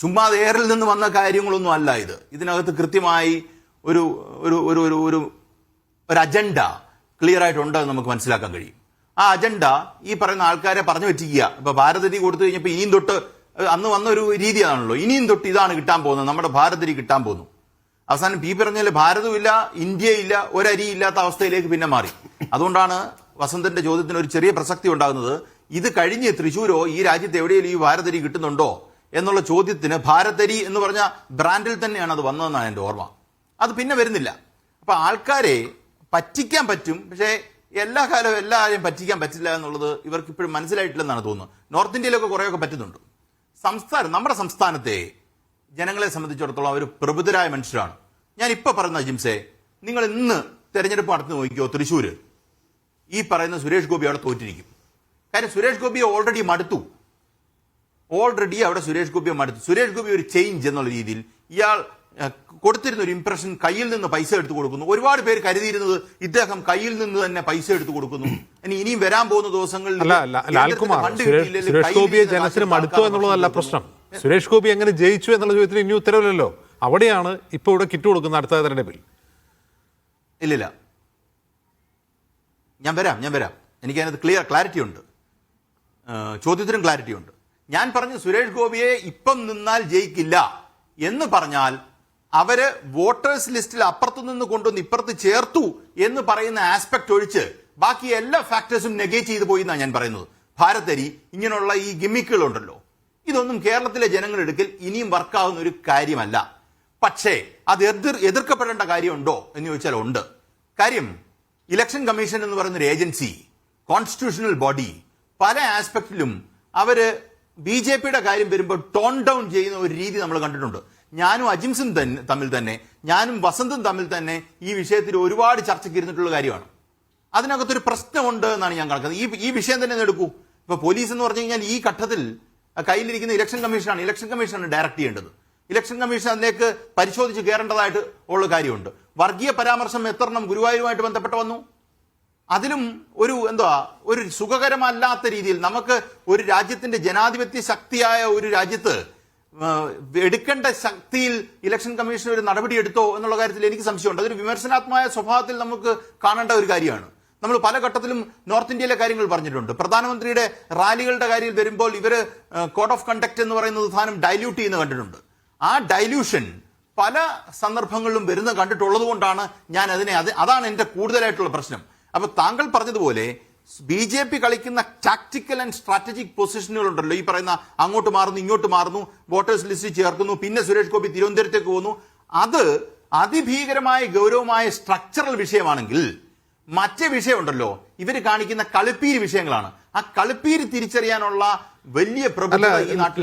ചുമ്മാ എയറിൽ നിന്ന് വന്ന കാര്യങ്ങളൊന്നും അല്ല ഇത്. ഇതിനകത്ത് കൃത്യമായി ഒരു ഒരു ഒരു ഒരു ഒരു ഒരു അജണ്ട ക്ലിയർ ആയിട്ടുണ്ട് നമുക്ക് മനസ്സിലാക്കാൻ കഴിയും. ആ അജണ്ട ഈ പറയുന്ന ആൾക്കാരെ പറഞ്ഞു പറ്റിക്കുക. ഇപ്പൊ ഭാരതരി കൊടുത്തു കഴിഞ്ഞപ്പോൾ ഇനിയും തൊട്ട് അന്ന് വന്ന ഒരു രീതിയാണല്ലോ, ഇനിയും തൊട്ട് ഇതാണ് കിട്ടാൻ പോകുന്നത്, നമ്മുടെ ഭാരതരി കിട്ടാൻ പോകുന്നു. അവസാനം പറഞ്ഞാൽ ഭാരതമില്ല, ഇന്ത്യയില്ല, ഒരരിയില്ലാത്ത അവസ്ഥയിലേക്ക് പിന്നെ മാറി. അതുകൊണ്ടാണ് വസന്തന്റെ ചോദ്യത്തിന് ഒരു ചെറിയ പ്രസക്തി ഉണ്ടാകുന്നത്. ഇത് കഴിഞ്ഞ് തൃശ്ശൂരോ ഈ രാജ്യത്ത് എവിടെയെങ്കിലും ഈ ഭാരതരി കിട്ടുന്നുണ്ടോ എന്നുള്ള ചോദ്യത്തിന് ഭാരതരി എന്ന് പറഞ്ഞ ബ്രാൻഡിൽ തന്നെയാണ് അത് വന്നതെന്നാണ് എൻ്റെ ഓർമ്മ. അത് പിന്നെ വരുന്നില്ല. അപ്പൊ ആൾക്കാരെ പറ്റിക്കാൻ പറ്റും, പക്ഷേ എല്ലാ കാലവും എല്ലാവരെയും പറ്റിക്കാൻ പറ്റില്ല എന്നുള്ളത് ഇവർക്ക് ഇപ്പോഴും മനസ്സിലായിട്ടില്ലെന്നാണ് തോന്നുന്നത്. നോർത്ത് ഇന്ത്യയിലൊക്കെ കുറേയൊക്കെ പറ്റുന്നുണ്ട്. നമ്മുടെ സംസ്ഥാനത്തെ ജനങ്ങളെ സംബന്ധിച്ചിടത്തോളം അവർ പ്രബുദ്ധരായ മനുഷ്യരാണ്. ഞാൻ ഇപ്പൊ പറയുന്ന ജിംസെ, നിങ്ങൾ ഇന്ന് തെരഞ്ഞെടുപ്പ് നടത്തി നോക്കിയോ, തൃശ്ശൂര് ഈ പറയുന്ന സുരേഷ് ഗോപി അവിടെ തോറ്റിരിക്കും. കാര്യം സുരേഷ് ഗോപിയെ ഓൾറെഡി മടുത്തു. സുരേഷ് ഗോപി ഒരു ചേഞ്ച് എന്നുള്ള രീതിയിൽ ഇയാൾ കൊടുത്തിരുന്ന ഒരു ഇംപ്രഷൻ, കയ്യിൽ നിന്ന് പൈസ എടുത്തു കൊടുക്കുന്നു. ഒരുപാട് പേര് കരുതിയിരുന്നത് ഇദ്ദേഹം കയ്യിൽ നിന്ന് തന്നെ പൈസ എടുത്തു കൊടുക്കുന്നു. ഇനിയും വരാൻ പോകുന്ന ദിവസങ്ങളിൽ സുരേഷ് ഗോപിയെ ജനത്തിന് മടുത്തു എന്നുള്ളതല്ല പ്രശ്നം. സുരേഷ് ഗോപി എങ്ങനെ ജയിച്ചു എന്നുള്ള ചോദ്യത്തിന് ഇനി ഉത്തരവില്ലല്ലോ. അവിടെയാണ് ഇപ്പൊ ഇവിടെ കിറ്റ് കൊടുക്കുന്ന അടുത്ത തെരഞ്ഞെടുപ്പിൽ. ഇല്ലില്ല, ഞാൻ വരാം. എനിക്ക് അതിനകത്ത് ക്ലാരിറ്റി ഉണ്ട്, ചോദ്യത്തിനും ക്ലാരിറ്റി ഉണ്ട്. ഞാൻ പറഞ്ഞു സുരേഷ് ഗോപിയെ ഇപ്പം നിന്നാൽ ജയിക്കില്ല എന്ന് പറഞ്ഞാൽ അവര് വോട്ടേഴ്സ് ലിസ്റ്റിൽ അപ്പുറത്തു നിന്ന് കൊണ്ടുവന്ന് ഇപ്പുറത്ത് ചേർത്തു എന്ന് പറയുന്ന ആസ്പെക്ട് ഒഴിച്ച് ബാക്കി എല്ലാ ഫാക്ടേഴ്സും നെഗേറ്റ് ചെയ്തു പോയി എന്നാണ് ഞാൻ പറയുന്നത്. ഭാരതരി ഇങ്ങനെയുള്ള ഈ ഗിമ്മിക്കുകളുണ്ടല്ലോ, ഇതൊന്നും കേരളത്തിലെ ജനങ്ങളെടുക്കൽ ഇനിയും വർക്കാവുന്ന ഒരു കാര്യമല്ല. പക്ഷേ അത് എതിർക്കപ്പെടേണ്ട കാര്യമുണ്ടോ എന്ന് ചോദിച്ചാൽ ഉണ്ട്. കാര്യം ഇലക്ഷൻ കമ്മീഷൻ എന്ന് പറയുന്ന ഒരു ഏജൻസി, കോൺസ്റ്റിറ്റ്യൂഷണൽ ബോഡി, പല ആസ്പെക്റ്റിലും അവര് BJPയുടെ കാര്യം വരുമ്പോൾ ടോൺ ഡൗൺ ചെയ്യുന്ന ഒരു രീതി നമ്മൾ കണ്ടിട്ടുണ്ട്. ഞാനും അജിംസും ഞാനും വസന്തും തമ്മിൽ തന്നെ ഈ വിഷയത്തിൽ ഒരുപാട് ചർച്ചയ്ക്ക് ഇരുന്നിട്ടുള്ള കാര്യമാണ്. അതിനകത്തൊരു പ്രശ്നമുണ്ട് എന്നാണ് ഞാൻ കണക്കുന്നത്. ഈ വിഷയം തന്നെ എടുക്കൂ. ഇപ്പൊ പോലീസ് എന്ന് പറഞ്ഞു കഴിഞ്ഞാൽ ഈ ഘട്ടത്തിൽ കയ്യിലിരിക്കുന്ന ഇലക്ഷൻ കമ്മീഷനാണ് ഡയറക്ട് ചെയ്യേണ്ടത്. ഇലക്ഷൻ കമ്മീഷൻ അതിലേക്ക് പരിശോധിച്ച് കയറേണ്ടതായിട്ട് ഉള്ള കാര്യമുണ്ട്. വർഗീയ പരാമർശം എത്രണ്ണം ഗുരുവായൂരുമായിട്ട് ബന്ധപ്പെട്ട് വന്നു, അതിലും ഒരു സുഖകരമല്ലാത്ത രീതിയിൽ നമുക്ക് ഒരു രാജ്യത്തിന്റെ ജനാധിപത്യ ശക്തിയായ ഒരു രാജ്യത്ത് എടുക്കേണ്ട ശക്തിയിൽ ഇലക്ഷൻ കമ്മീഷൻ ഒരു നടപടി എടുത്തോ എന്നുള്ള കാര്യത്തിൽ എനിക്ക് സംശയമുണ്ട്. അതൊരു വിമർശനാത്മക സ്വഭാവത്തിൽ നമുക്ക് കാണേണ്ട ഒരു കാര്യമാണ്. നമ്മൾ പല ഘട്ടത്തിലും നോർത്ത് ഇന്ത്യയിലെ കാര്യങ്ങൾ പറഞ്ഞിട്ടുണ്ട്. പ്രധാനമന്ത്രിയുടെ റാലികളുടെ കാര്യം വരുമ്പോൾ ഇവര് കോഡ് ഓഫ് കണ്ടക്ട് എന്ന് പറയുന്ന സാധനം ഡൈല്യൂട്ട് ചെയ്യുന്ന കണ്ടിട്ടുണ്ട്. ആ ഡൈല്യൂഷൻ പല സന്ദർഭങ്ങളിലും വരുന്ന കണ്ടിട്ടുള്ളത് കൊണ്ടാണ് ഞാൻ അതാണ് എന്റെ കൂടുതലായിട്ടുള്ള പ്രശ്നം. അപ്പൊ താങ്കൾ പറഞ്ഞതുപോലെ BJP കളിക്കുന്ന ടാക്ടിക്കൽ ആൻഡ് സ്ട്രാറ്റജിക് പൊസിഷനുകൾ ഉണ്ടല്ലോ, ഈ പറയുന്ന അങ്ങോട്ട് മാറുന്നു ഇങ്ങോട്ട് മാറുന്നു, വോട്ടേഴ്സ് ലിസ്റ്റ് ചേർക്കുന്നു, പിന്നെ സുരേഷ് ഗോപി തിരുവനന്തപുരത്തേക്ക് പോകുന്നു. അത് അതിഭീകരമായ ഗൗരവമായ സ്ട്രക്ചറൽ വിഷയമാണെങ്കിൽ മറ്റേ വിഷയമുണ്ടല്ലോ, ഇവര് കാണിക്കുന്ന കളിപ്പീര് വിഷയങ്ങളാണ്. ആ കളിപ്പീര് തിരിച്ചറിയാനുള്ള വലിയ പ്രബുദ്ധത ഈ നാട്ടിൽ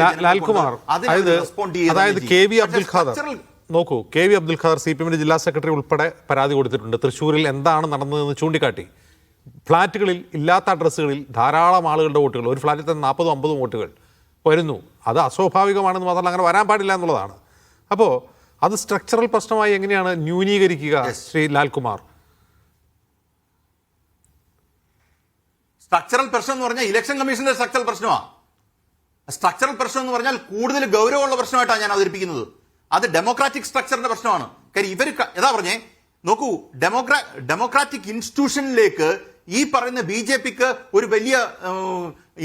നോക്കൂ. KV അബ്ദുൽ ഖാദർ CPM ജില്ലാ സെക്രട്ടറി ഉൾപ്പെടെ പരാതി കൊടുത്തിട്ടുണ്ട്. തൃശ്ശൂരിൽ എന്താണ് നടന്നതെന്ന് ചൂണ്ടിക്കാട്ടി ഫ്ളാറ്റുകളിൽ ഇല്ലാത്ത അഡ്രസ്സുകളിൽ ധാരാളം ആളുകളുടെ വോട്ടുകൾ, ഒരു ഫ്ളാറ്റിൽ തന്നെ 40-50 വോട്ടുകൾ വരുന്നു. അത് അസ്വാഭാവികമാണെന്ന് മാത്രമല്ല അങ്ങനെ വരാൻ പാടില്ല എന്നുള്ളതാണ്. അപ്പോൾ അത് സ്ട്രക്ചറൽ പ്രശ്നമായി എങ്ങനെയാണ് ന്യൂനീകരിക്കുക ശ്രീ ലാൽകുമാർ? സ്ട്രക്ചറൽ പ്രശ്നം എന്ന് പറഞ്ഞാൽ ഇലക്ഷൻ കമ്മീഷന്റെ സ്ട്രക്ചറൽ പ്രശ്നമാണ്. സ്ട്രക്ചറൽ പ്രശ്നം എന്ന് പറഞ്ഞാൽ കൂടുതൽ ഗൗരവമുള്ള പ്രശ്നമായിട്ടാണ് ഞാൻ അവതരിപ്പിക്കുന്നത്. അത് ഡെമോക്രാറ്റിക് സ്ട്രക്ചറിന്റെ പ്രശ്നമാണ്. കാര്യം ഇവർ പറഞ്ഞേ നോക്കൂ, ഡെമോക്രാറ്റിക് ഇൻസ്റ്റിറ്റ്യൂഷനിലേക്ക് ഈ പറയുന്ന BJPക്ക് ഒരു വലിയ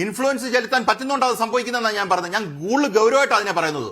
ഇൻഫ്ലുവൻസ് ചെലുത്താൻ പറ്റുന്നുണ്ടോ അത് സംഭവിക്കുന്നതെന്നാണ് ഞാൻ പറഞ്ഞത്. ഞാൻ കൂടുതൽ ഗൗരവമായിട്ട് അതിനെ പറയുന്നത്.